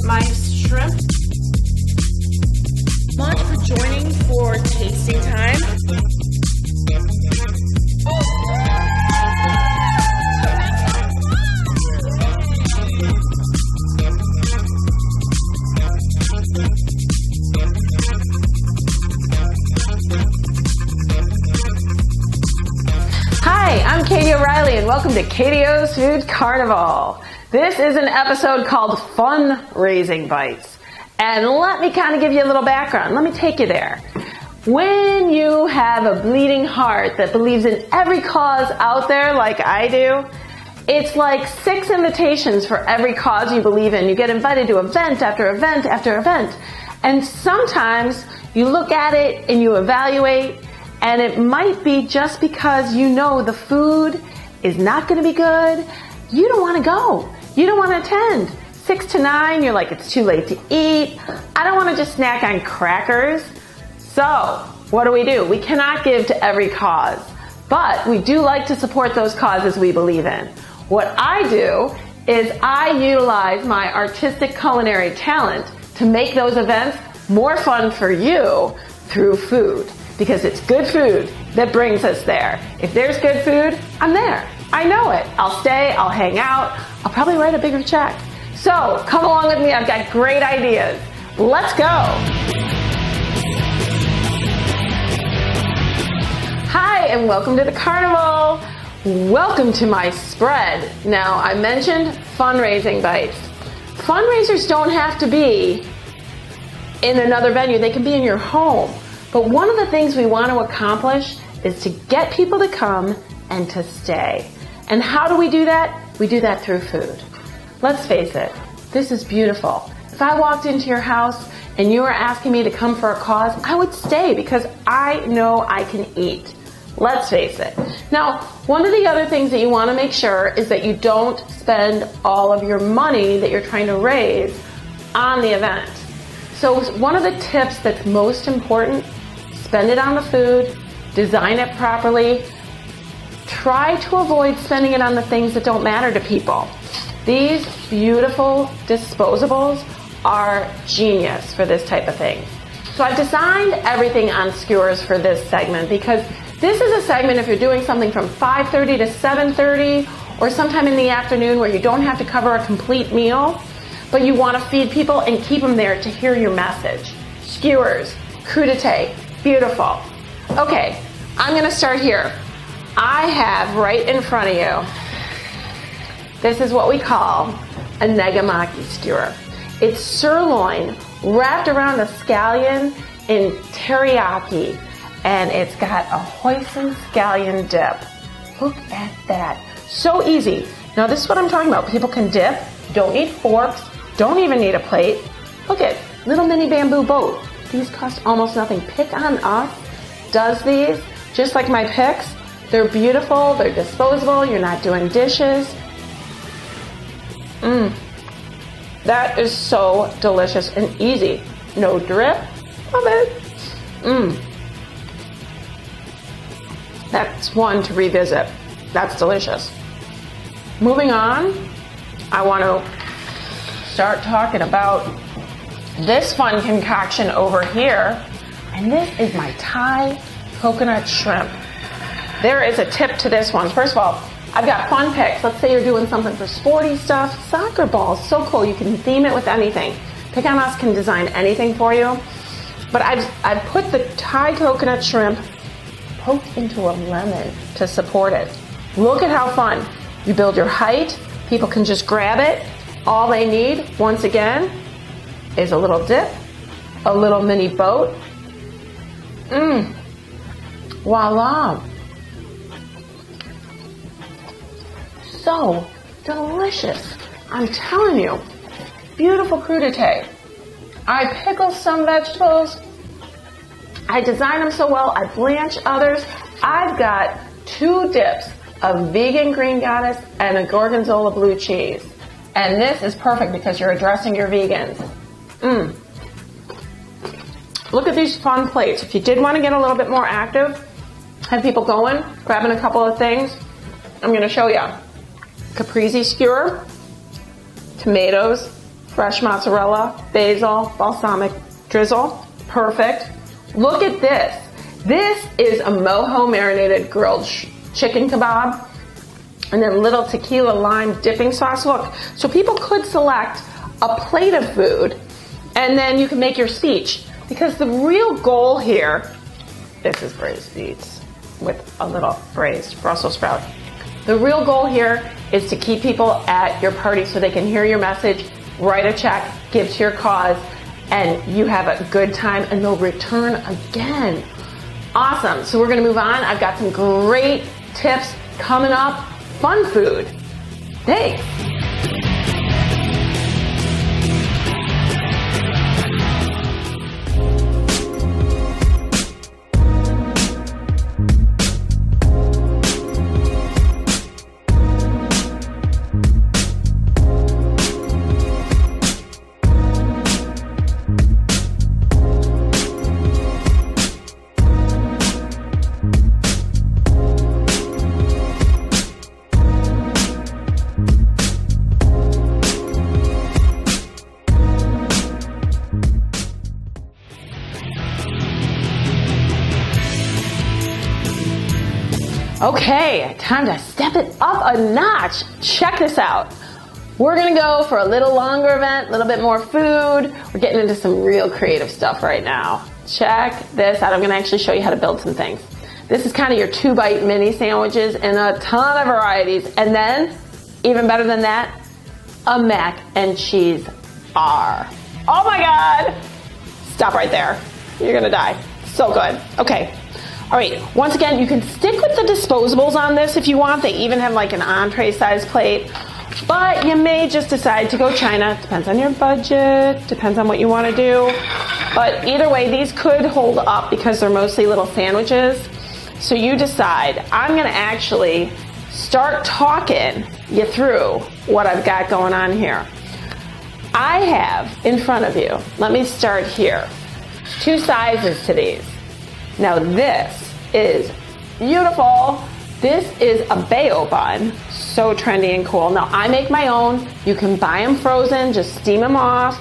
my shrimp. Much for joining for tasting time. Hi, I'm Katie O'Reilly and welcome to Katie O's Food Carnival. This is an episode called Fundraising Bites. And let me kind of give you a little background. Let me take you there. When you have a bleeding heart that believes in every cause out there like I do, it's like 6 invitations for every cause you believe in. You get invited to event after event after event. And sometimes you look at it and you evaluate, and it might be just because you know the food is not going to be good. You don't want to go. You don't want to attend. 6 to 9, you're like, it's too late to eat. I don't want to just snack on crackers. So what do? We cannot give to every cause, but we do like to support those causes we believe in. What I do is I utilize my artistic culinary talent to make those events more fun for you through food. Because it's good food that brings us there. If there's good food, I'm there. I know it. I'll stay, I'll hang out, I'll probably write a bigger check. So come along with me, I've got great ideas. Let's go. Hi, and welcome to the Carnival. Welcome to my spread. Now, I mentioned fundraising bites. Fundraisers don't have to be in another venue. They can be in your home. But one of the things we want to accomplish is to get people to come and to stay. And how do we do that? We do that through food. Let's face it, this is beautiful. If I walked into your house and you were asking me to come for a cause, I would stay because I know I can eat. Let's face it. Now, one of the other things that you want to make sure is that you don't spend all of your money that you're trying to raise on the event. So one of the tips that's most important, spend it on the food, design it properly. Try to avoid spending it on the things that don't matter to people. These beautiful disposables are genius for this type of thing. So I've designed everything on skewers for this segment because this is a segment if you're doing something from 5:30 to 7:30 or sometime in the afternoon where you don't have to cover a complete meal, but you want to feed people and keep them there to hear your message. Skewers, crudité, beautiful. Okay, I'm going to start here. I have right in front of you, this is what we call a negamaki skewer. It's sirloin wrapped around a scallion in teriyaki, and it's got a hoisin scallion dip. Look at that. So easy. Now this is what I'm talking about. People can dip, don't need forks, don't even need a plate. Look at little mini bamboo boat. These cost almost nothing. Pick on Us does these, just like my picks. They're beautiful, they're disposable, you're not doing dishes. That is so delicious and easy. No drip. Love it. That's one to revisit. That's delicious. Moving on, I want to start talking about this fun concoction over here, and this is my Thai coconut shrimp. There is a tip to this one. First of all, I've got fun picks. Let's say you're doing something for sporty stuff. Soccer balls, so cool. You can theme it with anything. Pick on Us can design anything for you. But I've put the Thai coconut shrimp poked into a lemon to support it. Look at how fun. You build your height. People can just grab it. All they need, once again, is a little dip, a little mini boat. Voila. So delicious. I'm telling you. Beautiful crudité. I pickle some vegetables. I design them so well. I blanch others. I've got 2 dips of vegan green goddess and a gorgonzola blue cheese. And this is perfect because you're addressing your vegans. Look at these fun plates. If you did want to get a little bit more active, have people going, grabbing a couple of things, I'm going to show you. Caprese skewer, tomatoes, fresh mozzarella, basil, balsamic drizzle. Perfect. Look at this. This is a mojo marinated grilled chicken kebab. And then little tequila lime dipping sauce. Look, so people could select a plate of food and then you can make your speech. Because the real goal here, this is braised beets with a little braised Brussels sprout. The real goal here is to keep people at your party so they can hear your message, write a check, give to your cause, and you have a good time and they'll return again. Awesome, so we're gonna move on. I've got some great tips coming up. Fun food. Thanks. Okay, time to step it up a notch. Check this out. We're gonna go for a little longer event, a little bit more food. We're getting into some real creative stuff right now. Check this out. I'm gonna actually show you how to build some things. This is kind of your 2-bite mini sandwiches in a ton of varieties. And then, even better than that, a mac and cheese bar. Oh my God! Stop right there. You're gonna die. So good. Okay. All right, once again, you can stick with the disposables on this if you want. They even have like an entree size plate, but you may just decide to go China. Depends on your budget, depends on what you want to do. But either way, these could hold up because they're mostly little sandwiches. So you decide. I'm gonna actually start talking you through what I've got going on here. I have in front of you, let me start here, 2 sizes to these. Now this is beautiful. This is a Bayo bun. So trendy and cool. Now I make my own. You can buy them frozen, just steam them off.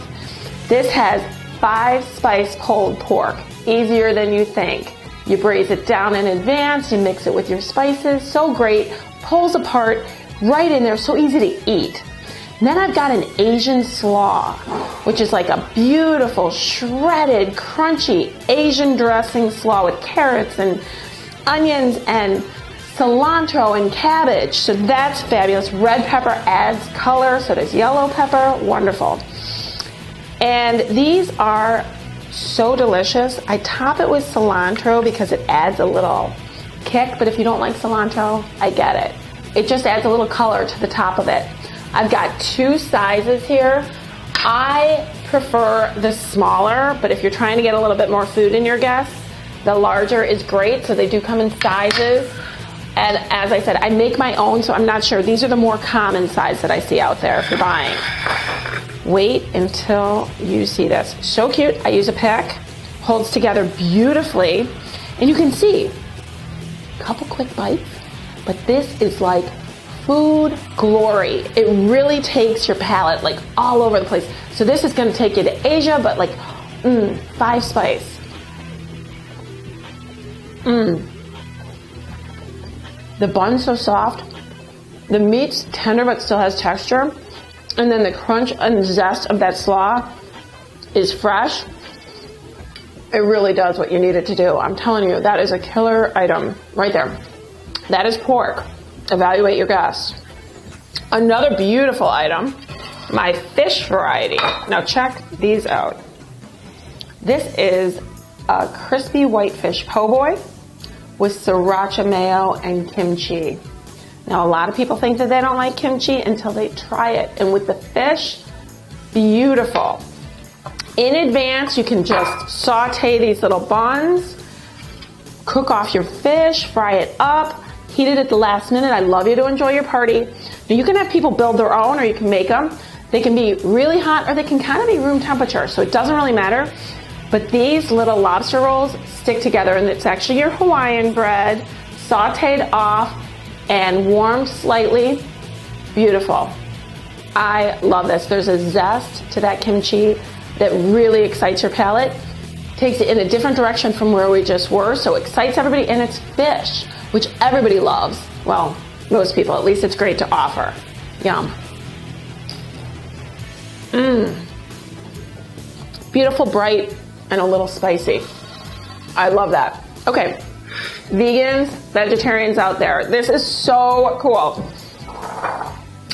This has 5-spice pulled pork. Easier than you think. You braise it down in advance, you mix it with your spices. So great. Pulls apart right in there, so easy to eat. And then I've got an Asian slaw, which is like a beautiful, shredded, crunchy Asian dressing slaw with carrots and onions and cilantro and cabbage. So that's fabulous. Red pepper adds color, so does yellow pepper. Wonderful. And these are so delicious. I top it with cilantro because it adds a little kick, but if you don't like cilantro, I get it. It just adds a little color to the top of it. I've got 2 sizes here. I prefer the smaller, but if you're trying to get a little bit more food in your guests, the larger is great. So they do come in sizes. And as I said, I make my own, so I'm not sure. These are the more common size that I see out there if you're buying. Wait until you see this. So cute. I use a pick. Holds together beautifully. And you can see a couple quick bites, but this is like food glory. It really takes your palate like all over the place. So this is going to take you to Asia, but like 5-spice. The bun's so soft. The meat's tender but still has texture. And then the crunch and zest of that slaw is fresh. It really does what you need it to do. I'm telling you, that is a killer item right there. That is pork. Evaluate your guests. Another beautiful item, my fish variety. Now check these out. This is a crispy whitefish po' boy with sriracha mayo and kimchi. Now a lot of people think that they don't like kimchi until they try it. And with the fish, beautiful. In advance, you can just saute these little buns, cook off your fish, fry it up, heat it at the last minute. I love you to enjoy your party. Now you can have people build their own or you can make them. They can be really hot or they can kind of be room temperature, so it doesn't really matter. But these little lobster rolls stick together and it's actually your Hawaiian bread, sauteed off and warmed slightly. Beautiful. I love this. There's a zest to that kimchi that really excites your palate, takes it in a different direction from where we just were, so excites everybody, and it's fish, which everybody loves. Well, most people, at least it's great to offer. Yum. Beautiful, bright, and a little spicy. I love that. Okay, vegans, vegetarians out there, this is so cool.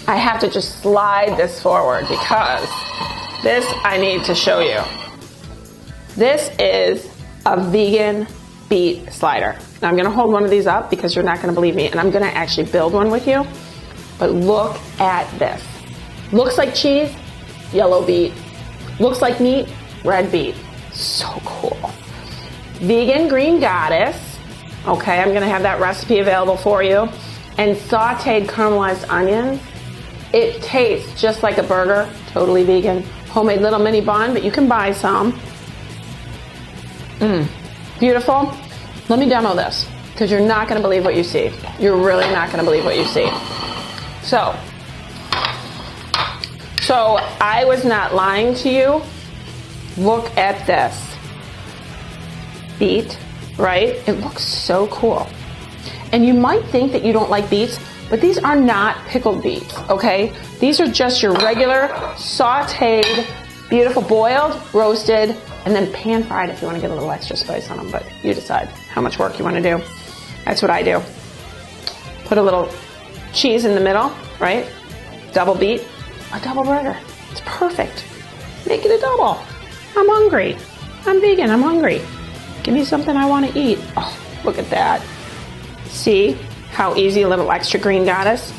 I have to just slide this forward because this I need to show you. This is a vegan beet slider. Now I'm gonna hold one of these up because you're not gonna believe me, and I'm gonna actually build one with you. But look at this. Looks like cheese, yellow beet. Looks like meat, red beet. So cool. Vegan green goddess. Okay, I'm gonna have that recipe available for you. And sauteed caramelized onions. It tastes just like a burger, totally vegan. Homemade little mini bun, but you can buy some. Beautiful. Let me demo this, because you're not gonna believe what you see. You're really not gonna believe what you see. So I was not lying to you. Look at this. Beet, right? It looks so cool. And you might think that you don't like beets, but these are not pickled beets, okay? These are just your regular sauteed, beautiful boiled, roasted, and then pan fried if you want to get a little extra spice on them, but you decide how much work you want to do. That's what I do. Put a little cheese in the middle, right? Double beet, a double burger. It's perfect. Make it a double. I'm hungry. I'm vegan, I'm hungry. Give me something I want to eat. Oh, look at that. See how easy, a little extra green goddess?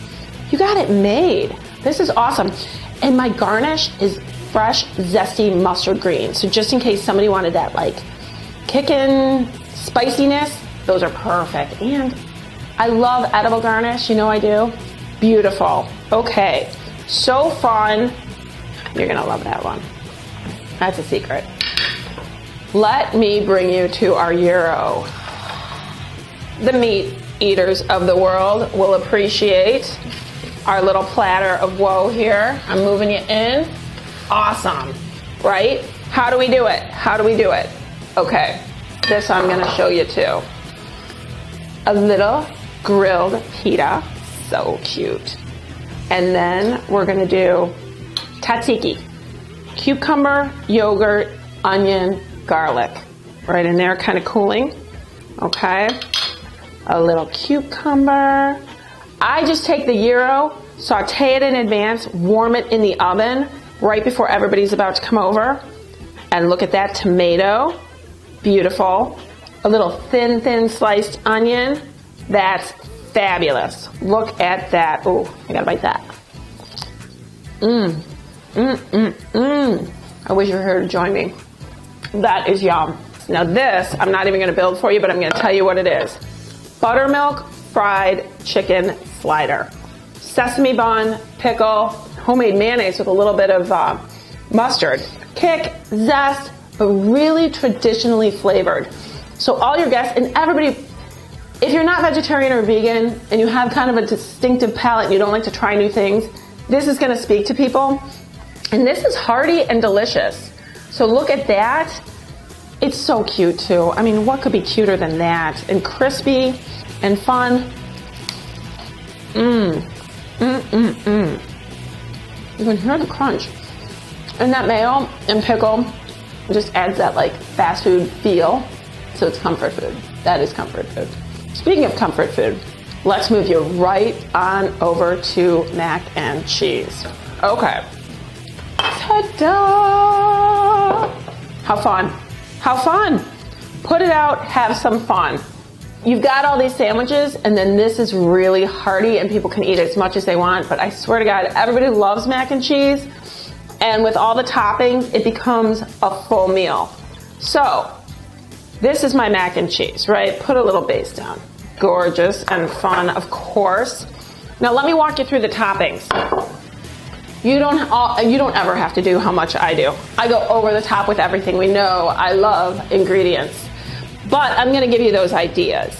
You got it made. This is awesome. And my garnish is fresh, zesty mustard green. So just in case somebody wanted that like kickin' spiciness, those are perfect. And I love edible garnish, you know I do. Beautiful. Okay, so fun. You're gonna love that one. That's a secret. Let me bring you to our gyro. The meat eaters of the world will appreciate our little platter of woe here. I'm moving you in. Awesome, right? How do we do it? How do we do it? Okay, this I'm gonna show you too. A little grilled pita, so cute. And then we're gonna do tzatziki. Cucumber, yogurt, onion, garlic. Right in there, kind of cooling. Okay, a little cucumber. I just take the gyro, saute it in advance, warm it in the oven right before everybody's about to come over. And look at that tomato, beautiful. A little thin sliced onion, that's fabulous. Look at that. Ooh, I gotta bite that. I wish you were here to join me. That is yum. Now this, I'm not even gonna build for you, but I'm gonna tell you what it is. Buttermilk fried chicken slider. Sesame bun, pickle, homemade mayonnaise with a little bit of mustard. Kick, zest, but really traditionally flavored. So all your guests and everybody, if you're not vegetarian or vegan and you have kind of a distinctive palate and you don't like to try new things, this is gonna speak to people. And this is hearty and delicious. So look at that. It's so cute too. I mean, what could be cuter than that? And crispy and fun. You can hear the crunch. And that mayo and pickle just adds that like fast food feel. So it's comfort food. That is comfort food. Speaking of comfort food, let's move you right on over to mac and cheese. Okay. Ta-da! How fun. How fun. Put it out, have some fun. You've got all these sandwiches, and then this is really hearty, and people can eat as much as they want, but I swear to God, everybody loves mac and cheese, and with all the toppings, it becomes a full meal. So, this is my mac and cheese, right? Put a little base down. Gorgeous and fun, of course. Now let me walk you through the toppings. You don't ever have to do how much I do. I go over the top with everything. We know I love ingredients. But I'm gonna give you those ideas.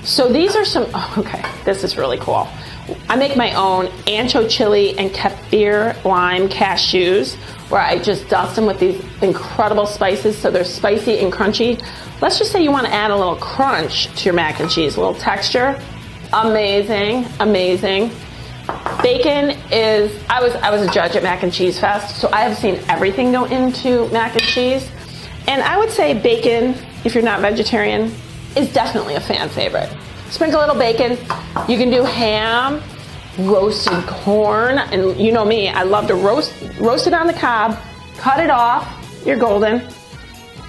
So these are some, okay, this is really cool. I make my own ancho chili and kefir lime cashews, where I just dust them with these incredible spices so they're spicy and crunchy. Let's just say you want to add a little crunch to your mac and cheese, a little texture. Amazing, amazing. Bacon is, I was a judge at Mac and Cheese Fest, so I have seen everything go into mac and cheese. And I would say bacon, if you're not vegetarian, is definitely a fan favorite. Sprinkle a little bacon. You can do ham, roasted corn, and you know me, I love to roast it on the cob, cut it off, you're golden.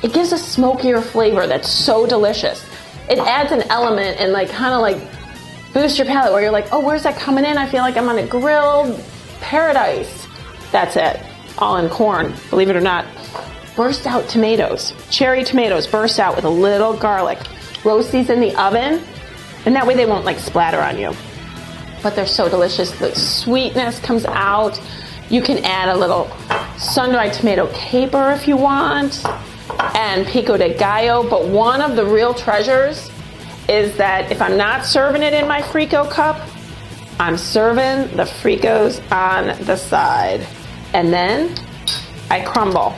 It gives a smokier flavor that's so delicious. It adds an element and kind of boost your palate where you're like, oh, where's that coming in? I feel like I'm on a grilled paradise. That's it, all in corn, believe it or not. Burst out tomatoes, cherry tomatoes, burst out with a little garlic. Roast these in the oven, and that way they won't splatter on you. But they're so delicious. The sweetness comes out. You can add a little sun-dried tomato caper if you want, and pico de gallo. But one of the real treasures is that if I'm not serving it in my Frico cup, I'm serving the Fricos on the side. And then I crumble.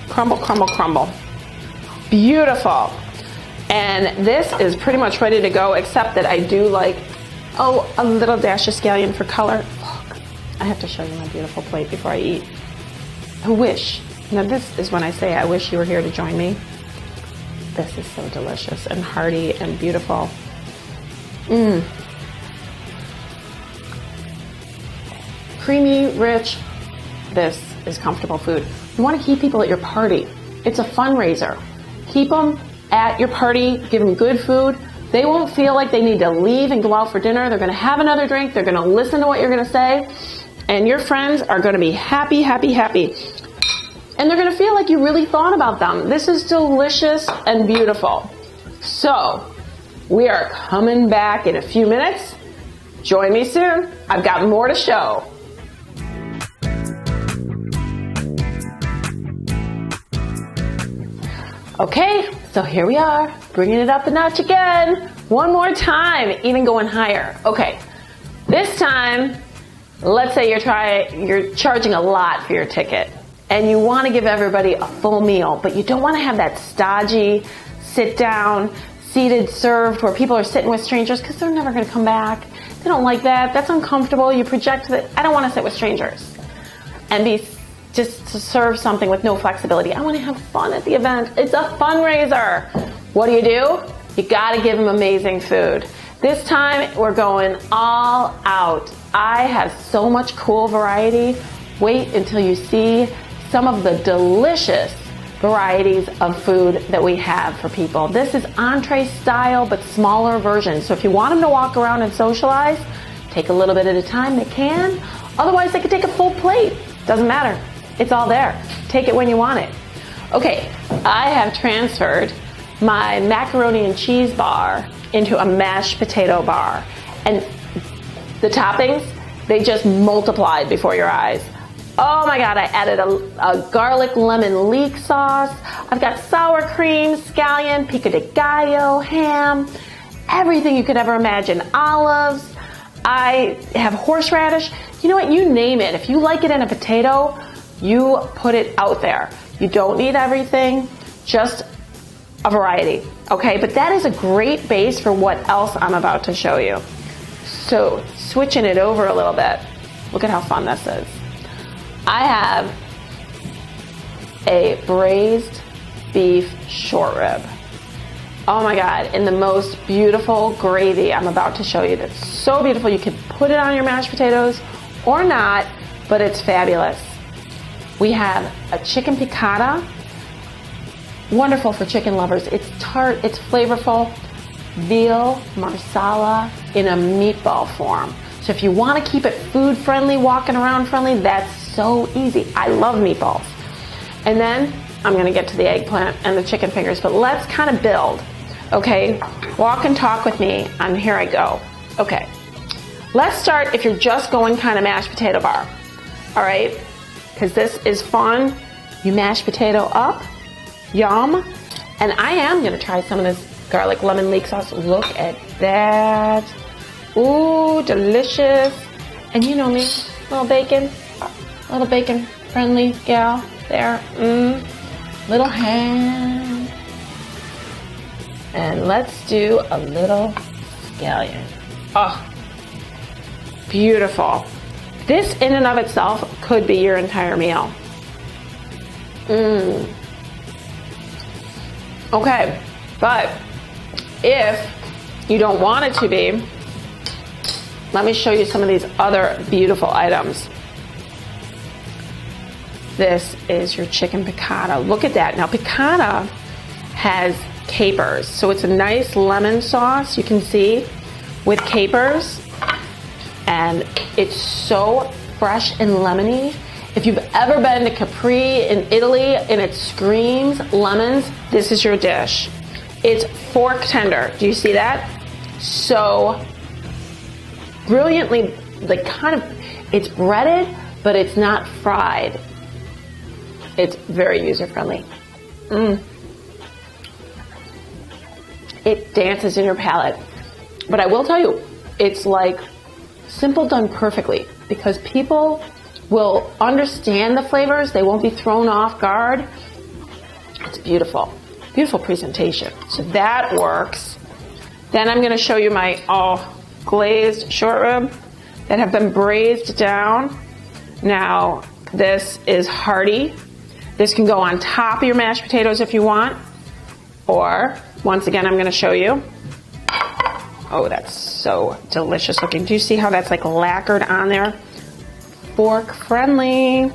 Crumble, crumble, crumble. Beautiful. And this is pretty much ready to go, except that I do a little dash of scallion for color. Look, I have to show you my beautiful plate before I eat. I wish, now this is when I say I wish you were here to join me. This is so delicious and hearty and beautiful. Creamy, rich. This is comfortable food. You want to keep people at your party. It's a fundraiser. Keep them at your party, give them good food. They won't feel like they need to leave and go out for dinner. They're going to have another drink. They're going to listen to what you're going to say. And your friends are going to be happy, happy, happy. And they're going to feel like you really thought about them. This is delicious and beautiful. So, we are coming back in a few minutes. Join me soon. I've got more to show. Okay, so here we are, bringing it up a notch again. One more time, even going higher. Okay, this time, let's say you're charging a lot for your ticket, and you want to give everybody a full meal, but you don't want to have that stodgy, sit down, seated, served, where people are sitting with strangers because they're never going to come back. They don't like that. That's uncomfortable. You project that, I don't want to sit with strangers and just to serve something with no flexibility. I want to have fun at the event. It's a fundraiser. What do? You got to give them amazing food. This time, we're going all out. I have so much cool variety. Wait until you see some of the delicious varieties of food that we have for people. This is entree style, but smaller versions. So if you want them to walk around and socialize, take a little bit at a time, they can. Otherwise, they could take a full plate. Doesn't matter. It's all there. Take it when you want it. Okay, I have transferred my macaroni and cheese bar into a mashed potato bar. And the toppings, they just multiplied before your eyes. Oh my God, I added a garlic lemon leek sauce. I've got sour cream, scallion, pico de gallo, ham, everything you could ever imagine. Olives. I have horseradish. You know what? You name it. If you like it in a potato, you put it out there. You don't need everything, just a variety, okay? But that is a great base for what else I'm about to show you. So, switching it over a little bit, look at how fun this is. I have a braised beef short rib. Oh my God, in the most beautiful gravy I'm about to show you. That's so beautiful. You can put it on your mashed potatoes or not, but it's fabulous. We have a chicken piccata, wonderful for chicken lovers. It's tart, it's flavorful. Veal marsala in a meatball form. So if you want to keep it food friendly, walking around friendly, that's so easy. I love meatballs. And then I'm going to get to the eggplant and the chicken fingers, but let's kind of build. Okay, walk and talk with me, and here I go. Okay, let's start if you're just going kind of mashed potato bar. All right. Because this is fun. You mash potato up, yum. And I am going to try some of this garlic lemon leek sauce. Look at that. Ooh, delicious. And you know me, little bacon friendly gal there. Little ham. And let's do a little scallion. Oh, beautiful. This in and of itself could be your entire meal. Okay, but if you don't want it to be, let me show you some of these other beautiful items. This is your chicken piccata. Look at that. Now, piccata has capers, so it's a nice lemon sauce, you can see, with capers, and it's so fresh and lemony. If you've ever been to Capri in Italy and it screams lemons, this is your dish. It's fork tender. Do you see that? So brilliantly, it's breaded, but it's not fried. It's very user-friendly. It dances in your palate. But I will tell you, it's like simple done perfectly, because people will understand the flavors. They won't be thrown off guard. It's beautiful. Beautiful presentation. So that works. Then I'm going to show you my glazed short rib that have been braised down. Now, this is hearty. This can go on top of your mashed potatoes if you want. Or, once again, I'm going to show you. Oh, that's so delicious looking. Do you see how that's like lacquered on there? Fork friendly.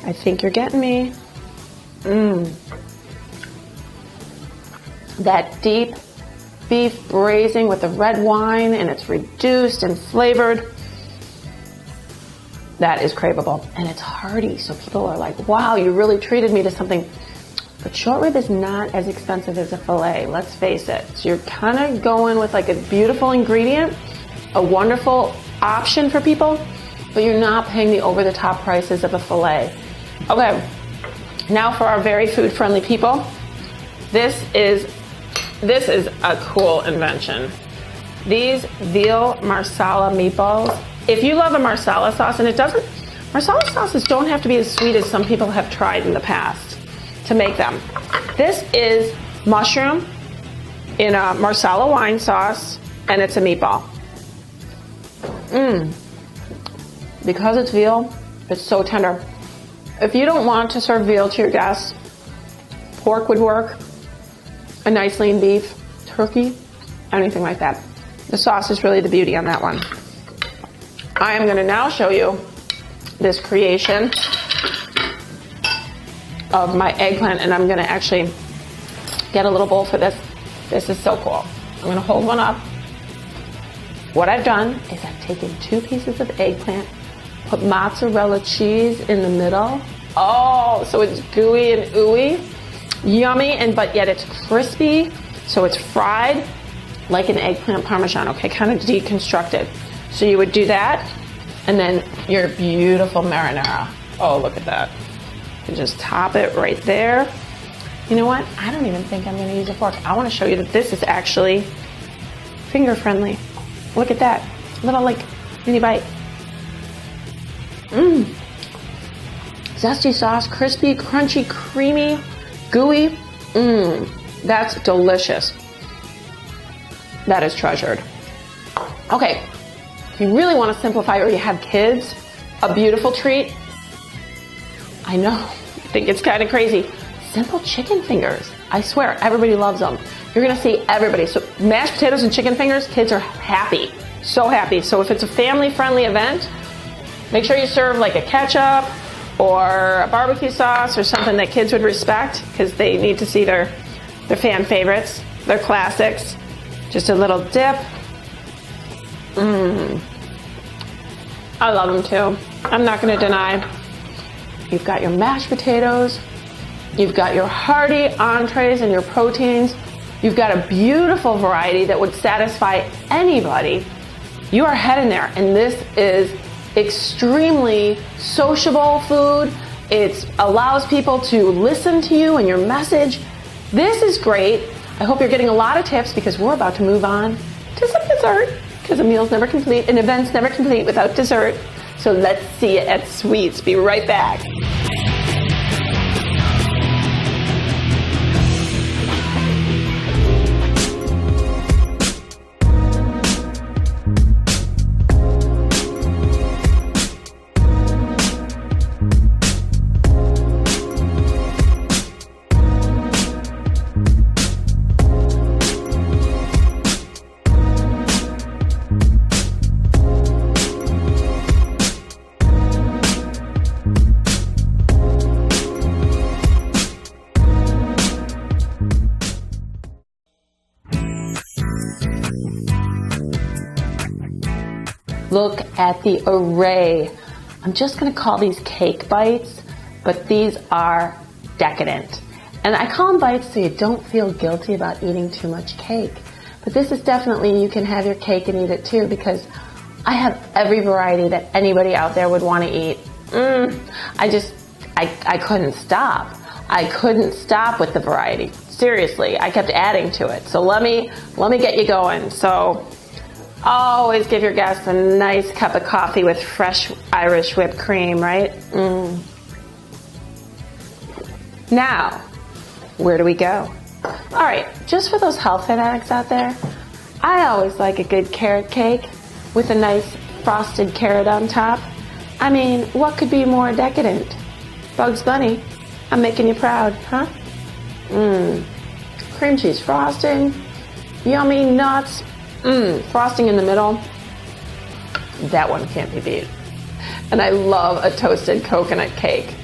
I think you're getting me. That deep beef braising with the red wine, and it's reduced and flavored. That is craveable, and it's hearty, so people are like, wow, you really treated me to something. But short rib is not as expensive as a filet, let's face it. So you're kind of going with like a beautiful ingredient, a wonderful option for people, but you're not paying the over-the-top prices of a filet. Okay, now for our very food-friendly people, this is a cool invention. These veal marsala meatballs. If you love a marsala sauce, and marsala sauces don't have to be as sweet as some people have tried in the past to make them. This is mushroom in a marsala wine sauce, and it's a meatball. Because it's veal, it's so tender. If you don't want to serve veal to your guests, pork would work, a nice lean beef, turkey, anything like that. The sauce is really the beauty on that one. I am going to now show you this creation of my eggplant, and I'm going to actually get a little bowl for this. This is so cool. I'm going to hold one up. What I've done is I've taken 2 pieces of eggplant, put mozzarella cheese in the middle. Oh, so it's gooey and ooey. Yummy, but yet it's crispy, so it's fried like an eggplant parmesan, okay, kind of deconstructed. So you would do that, and then your beautiful marinara. Oh, look at that. You just top it right there. You know what? I don't even think I'm going to use a fork. I want to show you that this is actually finger friendly. Look at that. Little like mini bite. Zesty sauce, crispy, crunchy, creamy, gooey. That's delicious. That is treasured. Okay, if you really want to simplify or you have kids, a beautiful treat. I know, I think it's kind of crazy. Simple chicken fingers. I swear, everybody loves them. You're going to see everybody. So mashed potatoes and chicken fingers, kids are happy. So happy. So if it's a family-friendly event, make sure you serve like a ketchup or a barbecue sauce or something that kids would respect, because they need to see their fan favorites, their classics. Just a little dip. I love them too. I'm not going to deny. You've got your mashed potatoes. You've got your hearty entrees and your proteins. You've got a beautiful variety that would satisfy anybody. You are heading there, and this is extremely sociable food. It allows people to listen to you and your message. This is great. I hope you're getting a lot of tips, because we're about to move on to some dessert. because a meal's never complete, an event's never complete without dessert. So let's see it at Sweets. Be right back. Look at the array. I'm just gonna call these cake bites, but these are decadent. And I call them bites so you don't feel guilty about eating too much cake. But this is definitely, you can have your cake and eat it too, because I have every variety that anybody out there would wanna eat. I couldn't stop. I couldn't stop with the variety. Seriously, I kept adding to it. So let me get you going. So always give your guests a nice cup of coffee with fresh Irish whipped cream, right? Now, where do we go? All right, just for those health fanatics out there, I always like a good carrot cake with a nice frosted carrot on top. I mean, what could be more decadent? Bugs Bunny, I'm making you proud, huh? Cream cheese frosting, yummy nuts, frosting in the middle. That one can't be beat. And I love a toasted coconut cake.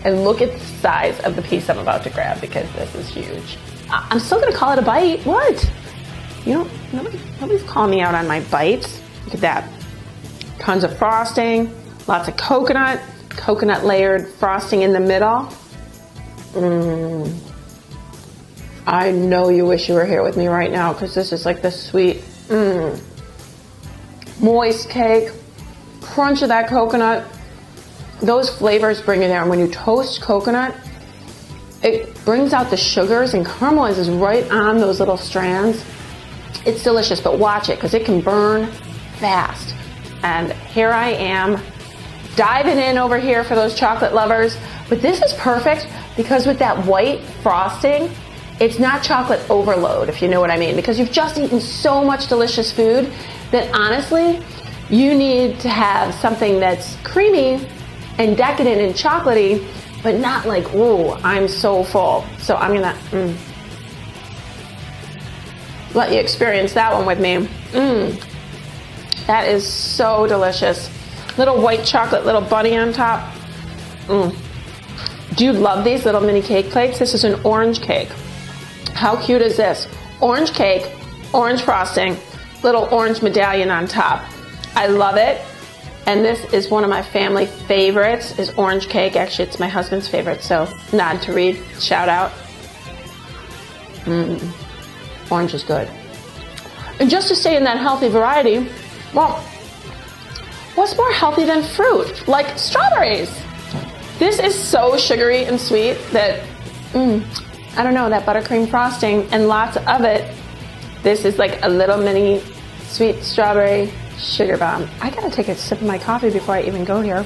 And look at the size of the piece I'm about to grab, because this is huge. I'm still gonna call it a bite. What? Nobody's calling me out on my bites. Look at that. Tons of frosting, lots of coconut layered frosting in the middle. I know you wish you were here with me right now, because this is like the sweet, moist cake, crunch of that coconut. Those flavors bring you there. And when you toast coconut, it brings out the sugars and caramelizes right on those little strands. It's delicious, but watch it, because it can burn fast. And here I am, diving in over here for those chocolate lovers. But this is perfect, because with that white frosting, it's not chocolate overload, if you know what I mean, because you've just eaten so much delicious food that honestly, you need to have something that's creamy and decadent and chocolatey, but not like, ooh, I'm so full. So I'm gonna let you experience that one with me. That is so delicious. Little white chocolate, little bunny on top. Do you love these little mini cake plates? This is an orange cake. How cute is this? Orange cake, orange frosting, little orange medallion on top. I love it. And this is one of my family favorites, is orange cake. Actually, it's my husband's favorite, so nod to Reed, shout out. Orange is good. And just to stay in that healthy variety, well, what's more healthy than fruit? Like strawberries. This is so sugary and sweet that, I don't know, that buttercream frosting and lots of it. This is like a little mini sweet strawberry sugar bomb. I gotta take a sip of my coffee before I even go here.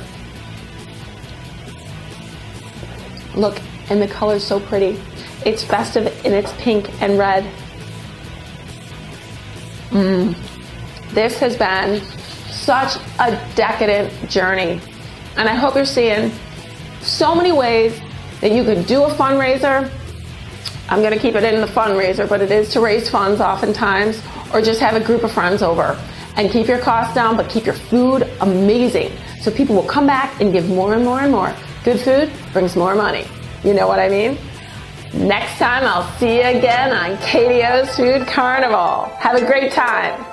Look, and the color's so pretty. It's festive and it's pink and red. This has been such a decadent journey. And I hope you're seeing so many ways that you could do a fundraiser. I'm gonna keep it in the fundraiser, but it is to raise funds oftentimes, or just have a group of friends over and keep your costs down, but keep your food amazing. So people will come back and give more and more and more. Good food brings more money. You know what I mean? Next time I'll see you again on Katie O's Food Carnival. Have a great time.